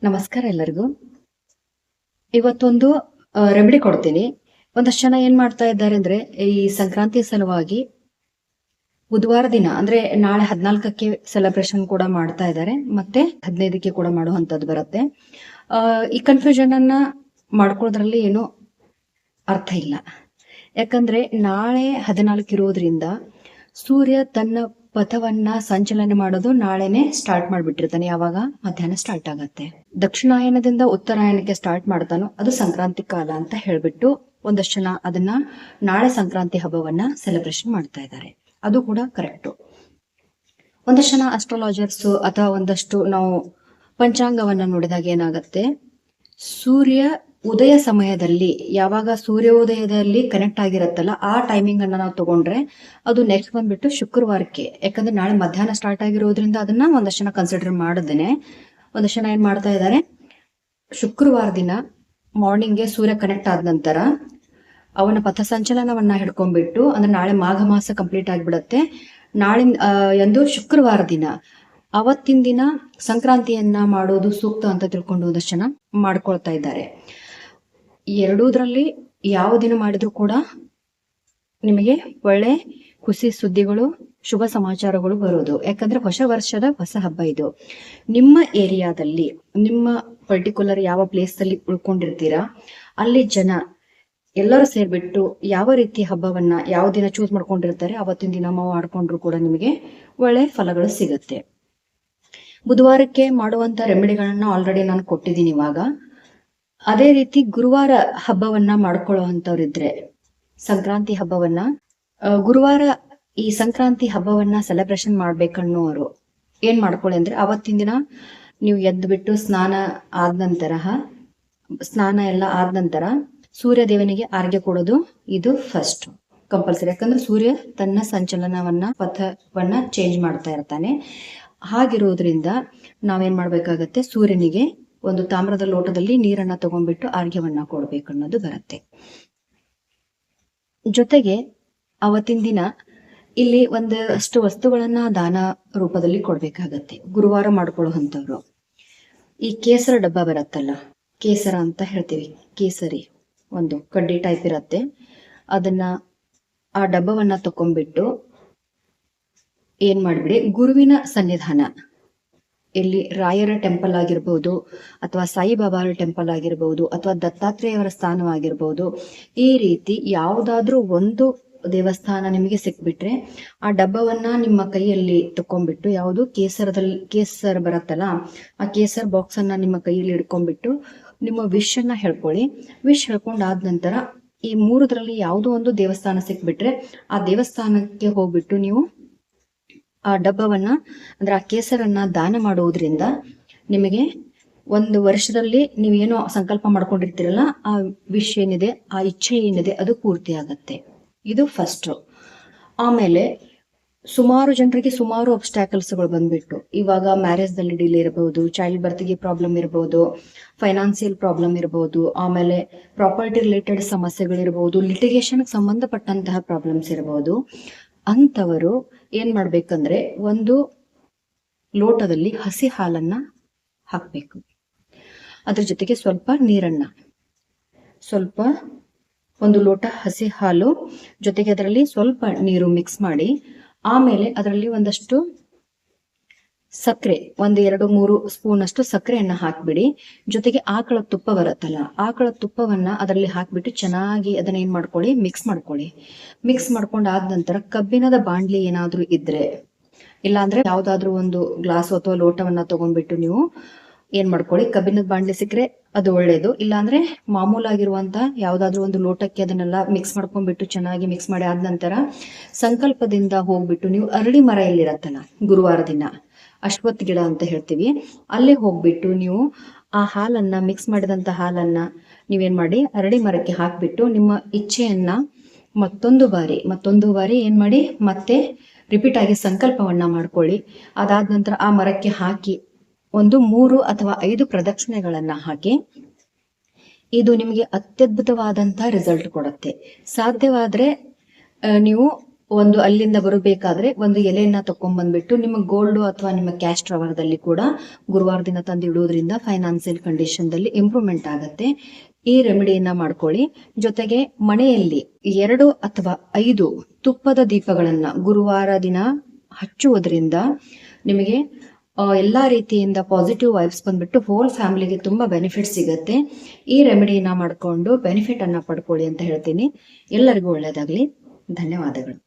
ನಮಸ್ಕಾರ ಎಲ್ಲರಿಗೂ. ಇವತ್ತೊಂದು ರೆಮಿಡಿ ಕೊಡ್ತೀನಿ. ಒಂದಷ್ಟು ಜನ ಏನ್ ಮಾಡ್ತಾ ಇದ್ದಾರೆ ಅಂದ್ರೆ, ಈ ಸಂಕ್ರಾಂತಿ ಸಲುವಾಗಿ ಬುಧವಾರ ದಿನ ಅಂದ್ರೆ ನಾಳೆ 14ಕ್ಕೆ ಸೆಲೆಬ್ರೇಷನ್ ಕೂಡ ಮಾಡ್ತಾ ಇದ್ದಾರೆ, ಮತ್ತೆ 15ಕ್ಕೆ ಕೂಡ ಮಾಡುವಂತದ್ದು ಬರುತ್ತೆ. ಈ ಕನ್ಫ್ಯೂಷನ್ ಅನ್ನ ಮಾಡ್ಕೊಳ್ಳೋದ್ರಲ್ಲಿ ಏನು ಅರ್ಥ ಇಲ್ಲ. ಯಾಕಂದ್ರೆ ನಾಳೆ 14 ಇರೋದ್ರಿಂದ ಸೂರ್ಯ ತನ್ನ ಪಥವನ್ನ ಸಂಚಲನೆ ಮಾಡೋದು ನಾಳೆನೆ ಸ್ಟಾರ್ಟ್ ಮಾಡ್ಬಿಟ್ಟಿರ್ತಾನೆ. ಯಾವಾಗ? ಮಧ್ಯಾಹ್ನ ಸ್ಟಾರ್ಟ್ ಆಗತ್ತೆ. ದಕ್ಷಿಣಾಯನದಿಂದ ಉತ್ತರಾಯಣಕ್ಕೆ ಸ್ಟಾರ್ಟ್ ಮಾಡ್ತಾನೋ ಅದು ಸಂಕ್ರಾಂತಿ ಕಾಲ ಅಂತ ಹೇಳ್ಬಿಟ್ಟು ಒಂದಷ್ಟು ಜನ ಅದನ್ನ ನಾಳೆ ಸಂಕ್ರಾಂತಿ ಹಬ್ಬವನ್ನ ಸೆಲೆಬ್ರೇಷನ್ ಮಾಡ್ತಾ ಇದ್ದಾರೆ. ಅದು ಕೂಡ ಕರೆಕ್ಟು. ಒಂದಷ್ಟು ಜನ ಅಸ್ಟ್ರಾಲಜರ್ಸ್ ಅಥವಾ ಒಂದಷ್ಟು ನಾವು ಪಂಚಾಂಗವನ್ನ ನೋಡಿದಾಗ ಏನಾಗತ್ತೆ, ಸೂರ್ಯ ಉದಯ ಸಮಯದಲ್ಲಿ ಯಾವಾಗ ಸೂರ್ಯೋದಯದಲ್ಲಿ ಕನೆಕ್ಟ್ ಆಗಿರತ್ತಲ್ಲ ಆ ಟೈಮಿಂಗ್ ಅನ್ನ ನಾವು ತಗೊಂಡ್ರೆ ಅದು ನೆಕ್ಸ್ಟ್ ಬಂದ್ಬಿಟ್ಟು ಶುಕ್ರವಾರಕ್ಕೆ. ಯಾಕಂದ್ರೆ ನಾಳೆ ಮಧ್ಯಾಹ್ನ ಸ್ಟಾರ್ಟ್ ಆಗಿರೋದ್ರಿಂದ ಅದನ್ನ ಒಂದಷ್ಟು ಜನ ಕನ್ಸಿಡರ್ ಮಾಡದೇನೆ ಒಂದಷ್ಟು ಜನ ಏನ್ ಮಾಡ್ತಾ ಇದ್ದಾರೆ, ಶುಕ್ರವಾರ ದಿನ ಮಾರ್ನಿಂಗ್ಗೆ ಸೂರ್ಯ ಕನೆಕ್ಟ್ ಆದ ನಂತರ ಅವನ ಪಥಸಂಚಲನವನ್ನ ಹಿಡ್ಕೊಂಡ್ಬಿಟ್ಟು, ಅಂದ್ರೆ ನಾಳೆ ಮಾಘ ಮಾಸ ಕಂಪ್ಲೀಟ್ ಆಗಿಬಿಡತ್ತೆ. ನಾಳಿನ ಎಂದು ಶುಕ್ರವಾರ ದಿನ ಅವತ್ತಿನ ದಿನ ಸಂಕ್ರಾಂತಿಯನ್ನ ಮಾಡೋದು ಸೂಕ್ತ ಅಂತ ತಿಳ್ಕೊಂಡು ಒಂದಷ್ಟು ಜನ ಮಾಡ್ಕೊಳ್ತಾ ಇದ್ದಾರೆ. ಎರಡೂದ್ರಲ್ಲಿ ಯಾವ ದಿನ ಮಾಡಿದ್ರು ಕೂಡ ನಿಮಗೆ ಒಳ್ಳೆ ಖುಷಿ ಸುದ್ದಿಗಳು, ಶುಭ ಸಮಾಚಾರಗಳು ಬರೋದು. ಯಾಕಂದ್ರೆ ಹೊಸ ವರ್ಷದ ಹೊಸ ಹಬ್ಬ ಇದು. ನಿಮ್ಮ ಏರಿಯಾದಲ್ಲಿ, ನಿಮ್ಮ ಪರ್ಟಿಕ್ಯುಲರ್ ಯಾವ ಪ್ಲೇಸ್ ಅಲ್ಲಿ ಉಳ್ಕೊಂಡಿರ್ತೀರಾ ಅಲ್ಲಿ ಜನ ಎಲ್ಲರೂ ಸೇರ್ಬಿಟ್ಟು ಯಾವ ರೀತಿ ಹಬ್ಬವನ್ನ ಯಾವ ದಿನ ಚೂಸ್ ಮಾಡ್ಕೊಂಡಿರ್ತಾರೆ ಅವತ್ತಿನ ದಿನ ಮಾಡ್ಕೊಂಡ್ರು ಕೂಡ ನಿಮಗೆ ಒಳ್ಳೆ ಫಲಗಳು ಸಿಗುತ್ತೆ. ಬುಧವಾರಕ್ಕೆ ಮಾಡುವಂತ ರೆಮಿಡಿಗಳನ್ನ ಆಲ್ರೆಡಿ ನಾನು ಕೊಟ್ಟಿದ್ದೀನಿ ಇವಾಗ. ಅದೇ ರೀತಿ ಗುರುವಾರ ಹಬ್ಬವನ್ನ ಮಾಡ್ಕೊಳ್ಳುವಂತವ್ರಿದ್ರೆ, ಸಂಕ್ರಾಂತಿ ಹಬ್ಬವನ್ನ ಗುರುವಾರ ಈ ಸಂಕ್ರಾಂತಿ ಹಬ್ಬವನ್ನ ಸೆಲೆಬ್ರೇಷನ್ ಮಾಡ್ಬೇಕನ್ನೋರು ಏನ್ ಮಾಡ್ಕೊಳ್ಳಿ ಅಂದ್ರೆ, ಅವತ್ತಿನ ದಿನ ನೀವು ಎದ್ದು ಬಿಟ್ಟು ಸ್ನಾನ ಎಲ್ಲ ಆದ ನಂತರ ಸೂರ್ಯ ದೇವನಿಗೆ ಆರ್ಘ್ಯ ಕೊಡೋದು ಇದು ಫಸ್ಟ್ ಕಂಪಲ್ಸರಿ. ಯಾಕಂದ್ರೆ ಸೂರ್ಯ ತನ್ನ ಸಂಚಲನವನ್ನ ಪಥವನ್ನ ಚೇಂಜ್ ಮಾಡ್ತಾ ಇರ್ತಾನೆ. ಹಾಗಿರೋದ್ರಿಂದ ನಾವೇನ್ ಮಾಡ್ಬೇಕಾಗತ್ತೆ, ಸೂರ್ಯನಿಗೆ ಒಂದು ತಾಮ್ರದ ಲೋಟದಲ್ಲಿ ನೀರನ್ನ ತಗೊಂಡ್ಬಿಟ್ಟು ಆರ್ಘ್ಯವನ್ನ ಕೊಡ್ಬೇಕು ಅನ್ನೋದು ಬರುತ್ತೆ. ಜೊತೆಗೆ ಅವತ್ತಿನ ದಿನ ಇಲ್ಲಿ ಒಂದಷ್ಟು ವಸ್ತುಗಳನ್ನ ದಾನ ರೂಪದಲ್ಲಿ ಕೊಡ್ಬೇಕಾಗತ್ತೆ. ಗುರುವಾರ ಮಾಡ್ಕೊಳ್ಳುವಂಥವ್ರು ಈ ಕೇಸರ ಡಬ್ಬ ಬರತ್ತಲ್ಲ, ಕೇಸರ ಅಂತ ಹೇಳ್ತೀವಿ, ಕೇಸರಿ ಒಂದು ಕಡ್ಡಿ ಟೈಪ್ ಇರತ್ತೆ. ಅದನ್ನ ಆ ಡಬ್ಬವನ್ನ ತಕೊಂಡ್ಬಿಟ್ಟು ಏನ್ ಮಾಡ್ಬಿಡಿ, ಗುರುವಿನ ಸನ್ನಿಧಾನ, ಇಲ್ಲಿ ರಾಯರ ಟೆಂಪಲ್ ಆಗಿರ್ಬೋದು ಅಥವಾ ಸಾಯಿಬಾಬಾರ ಟೆಂಪಲ್ ಆಗಿರ್ಬೋದು ಅಥವಾ ದತ್ತಾತ್ರೇಯವರ ಸ್ಥಾನವಾಗಿರ್ಬೋದು, ಈ ರೀತಿ ಯಾವುದಾದ್ರೂ ಒಂದು ದೇವಸ್ಥಾನ ನಿಮಗೆ ಸಿಕ್ಬಿಟ್ರೆ ಆ ಡಬ್ಬವನ್ನ ನಿಮ್ಮ ಕೈಯಲ್ಲಿ ತಕೊಂಡ್ಬಿಟ್ಟು, ಯಾವುದು ಕೇಸರ ಬರತ್ತಲ್ಲ ಆ ಕೇಸರ್ ಬಾಕ್ಸ್ ಅನ್ನ ನಿಮ್ಮ ಕೈಯಲ್ಲಿ ಇಟ್ಕೊಂಡ್ಬಿಟ್ಟು ನಿಮ್ಮ ವಿಶ್ ಅನ್ನ ಹೇಳ್ಕೊಳ್ಳಿ. ವಿಶ್ ಹೇಳ್ಕೊಂಡಾದ ನಂತರ ಈ ಮೂರರಲ್ಲಿ ಯಾವುದೋ ಒಂದು ದೇವಸ್ಥಾನ ಸಿಕ್ಬಿಟ್ರೆ ಆ ದೇವಸ್ಥಾನಕ್ಕೆ ಹೋಗ್ಬಿಟ್ಟು ನೀವು ಆ ಡಬ್ಬವನ್ನ ಅಂದ್ರೆ ಆ ಕೇಸರನ್ನ ದಾನ ಮಾಡುವುದರಿಂದ ನಿಮಗೆ ಒಂದು ವರ್ಷದಲ್ಲಿ ನೀವೇನೋ ಸಂಕಲ್ಪ ಮಾಡ್ಕೊಂಡಿರ್ತೀರಲ್ಲ ಆ ವಿಶ್ ಏನಿದೆ, ಆ ಇಚ್ಛೆ ಏನಿದೆ ಅದು ಪೂರ್ತಿ ಆಗತ್ತೆ. ಇದು ಫಸ್ಟ್. ಆಮೇಲೆ ಸುಮಾರು ಜನರಿಗೆ ಸುಮಾರು ಅಬ್ಸ್ಟ್ಯಾಕಲ್ಸ್ಗಳು ಬಂದ್ಬಿಟ್ಟು, ಇವಾಗ ಮ್ಯಾರೇಜ್ ದಲ್ಲಿ ಡಿಲೇ ಇರಬಹುದು, ಚೈಲ್ಡ್ ಬರ್ತ್ಗೆ ಪ್ರಾಬ್ಲಮ್ ಇರಬಹುದು, ಫೈನಾನ್ಸಿಯಲ್ ಪ್ರಾಬ್ಲಮ್ ಇರಬಹುದು, ಆಮೇಲೆ ಪ್ರಾಪರ್ಟಿ ರಿಲೇಟೆಡ್ ಸಮಸ್ಯೆಗಳಿರ್ಬಹುದು, ಲಿಟಿಗೇಷನ್ ಸಂಬಂಧಪಟ್ಟಂತಹ ಪ್ರಾಬ್ಲಮ್ಸ್ ಇರಬಹುದು. ಅಂಥವರು ಏನ್ ಮಾಡ್ಬೇಕಂದ್ರೆ ಒಂದು ಲೋಟದಲ್ಲಿ ಹಸಿ ಹಾಲನ್ನ ಹಾಕ್ಬೇಕು. ಅದ್ರ ಜೊತೆಗೆ ಸ್ವಲ್ಪ ನೀರನ್ನ, ಸ್ವಲ್ಪ ಒಂದು ಲೋಟ ಹಸಿ ಹಾಲು ಜೊತೆಗೆ ಅದರಲ್ಲಿ ಸ್ವಲ್ಪ ನೀರು ಮಿಕ್ಸ್ ಮಾಡಿ, ಆಮೇಲೆ ಅದರಲ್ಲಿ ಒಂದಷ್ಟು ಸಕ್ಕರೆ, 1-2-3 ಸ್ಪೂನ್ ಅಷ್ಟು ಸಕ್ಕರೆಯನ್ನ ಹಾಕ್ಬಿಡಿ. ಜೊತೆಗೆ ಆಕಳ ತುಪ್ಪ ಬರುತ್ತಲ್ಲ, ಆಕಳ ತುಪ್ಪವನ್ನ ಅದರಲ್ಲಿ ಹಾಕ್ಬಿಟ್ಟು ಚೆನ್ನಾಗಿ ಅದನ್ನ ಏನ್ ಮಾಡ್ಕೊಳ್ಳಿ, ಮಿಕ್ಸ್ ಮಾಡ್ಕೊಳ್ಳಿ. ಮಿಕ್ಸ್ ಮಾಡ್ಕೊಂಡಾದ ನಂತರ ಕಬ್ಬಿಣದ ಬಾಂಡ್ಲಿ ಏನಾದ್ರೂ ಇದ್ರೆ, ಇಲ್ಲಾಂದ್ರೆ ಯಾವ್ದಾದ್ರು ಒಂದು ಗ್ಲಾಸ್ ಅಥವಾ ಲೋಟವನ್ನ ತಗೊಂಡ್ಬಿಟ್ಟು ನೀವು ಏನ್ ಮಾಡ್ಕೊಳ್ಳಿ, ಕಬ್ಬಿಣದ ಬಾಂಡ್ಲಿ ಸಿಕ್ಕರೆ ಅದು ಒಳ್ಳೇದು. ಇಲ್ಲಾಂದ್ರೆ ಮಾಮೂಲಾಗಿರುವಂತ ಯಾವ್ದಾದ್ರು ಒಂದು ಲೋಟಕ್ಕೆ ಅದನ್ನೆಲ್ಲ ಮಿಕ್ಸ್ ಮಾಡ್ಕೊಂಡ್ಬಿಟ್ಟು ಚೆನ್ನಾಗಿ ಮಿಕ್ಸ್ ಮಾಡಿ ಆದ ನಂತರ ಸಂಕಲ್ಪದಿಂದ ಹೋಗ್ಬಿಟ್ಟು ನೀವು ಅರಳಿ ಮರ ಎಲ್ಲಿರತ್ತಲ್ಲ, ಗುರುವಾರ ದಿನ ಅಶ್ವತ್ಥ ಗಿಡ ಅಂತ ಹೇಳ್ತೀವಿ, ಅಲ್ಲೇ ಹೋಗ್ಬಿಟ್ಟು ನೀವು ಆ ಹಾಲನ್ನ, ಮಿಕ್ಸ್ ಮಾಡಿದಂತ ಹಾಲನ್ನ ನೀವೇನ್ ಮಾಡಿ ಅರಳಿ ಮರಕ್ಕೆ ಹಾಕ್ಬಿಟ್ಟು ನಿಮ್ಮ ಇಚ್ಛೆಯನ್ನ ಮತ್ತೊಂದು ಬಾರಿ ಏನ್ ಮಾಡಿ ಮತ್ತೆ ರಿಪೀಟ್ ಆಗಿ ಸಂಕಲ್ಪವನ್ನ ಮಾಡ್ಕೊಳ್ಳಿ. ಅದಾದ ನಂತರ ಆ ಮರಕ್ಕೆ ಹಾಕಿ ಒಂದು 3 ಅಥವಾ 5 ಪ್ರದಕ್ಷಿಣೆಗಳನ್ನ ಹಾಕಿ. ಇದು ನಿಮಗೆ ಅತ್ಯದ್ಭುತವಾದಂತಹ ರಿಸಲ್ಟ್ ಕೊಡುತ್ತೆ. ಸಾಧ್ಯವಾದ್ರೆ ನೀವು ಒಂದು ಅಲ್ಲಿಂದ ಬರಬೇಕಾದ್ರೆ ಒಂದು ಎಲೆಯನ್ನ ತಕೊಂಡ್ಬಂದ್ಬಿಟ್ಟು ನಿಮ್ಮ ಗೋಲ್ಡ್ ಅಥವಾ ನಿಮ್ಮ ಕ್ಯಾಶ್ ಡ್ರಾವರ್ದಲ್ಲಿ ಕೂಡ ಗುರುವಾರ ದಿನ ತಂದು ಇಡುವುದರಿಂದ ಫೈನಾನ್ಸಿಯಲ್ ಕಂಡೀಷನ್ ದಲ್ಲಿ ಇಂಪ್ರೂವ್ಮೆಂಟ್ ಆಗುತ್ತೆ. ಈ ರೆಮಿಡಿಯನ್ನ ಮಾಡ್ಕೊಳ್ಳಿ. ಜೊತೆಗೆ ಮನೆಯಲ್ಲಿ 2 ಅಥವಾ 5 ತುಪ್ಪದ ದೀಪಗಳನ್ನ ಗುರುವಾರ ದಿನ ಹಚ್ಚುವುದರಿಂದ ನಿಮಗೆ ಎಲ್ಲಾ ರೀತಿಯಿಂದ ಪಾಸಿಟಿವ್ ವೈಬ್ಸ್ ಬಂದ್ಬಿಟ್ಟು ಹೋಲ್ ಫ್ಯಾಮಿಲಿಗೆ ತುಂಬಾ ಬೆನಿಫಿಟ್ ಸಿಗತ್ತೆ. ಈ ರೆಮಿಡಿಯನ್ನ ಮಾಡ್ಕೊಂಡು ಬೆನಿಫಿಟ್ ಅನ್ನ ಪಡ್ಕೊಳ್ಳಿ ಅಂತ ಹೇಳ್ತೀನಿ. ಎಲ್ಲರಿಗೂ ಒಳ್ಳೇದಾಗ್ಲಿ. ಧನ್ಯವಾದಗಳು.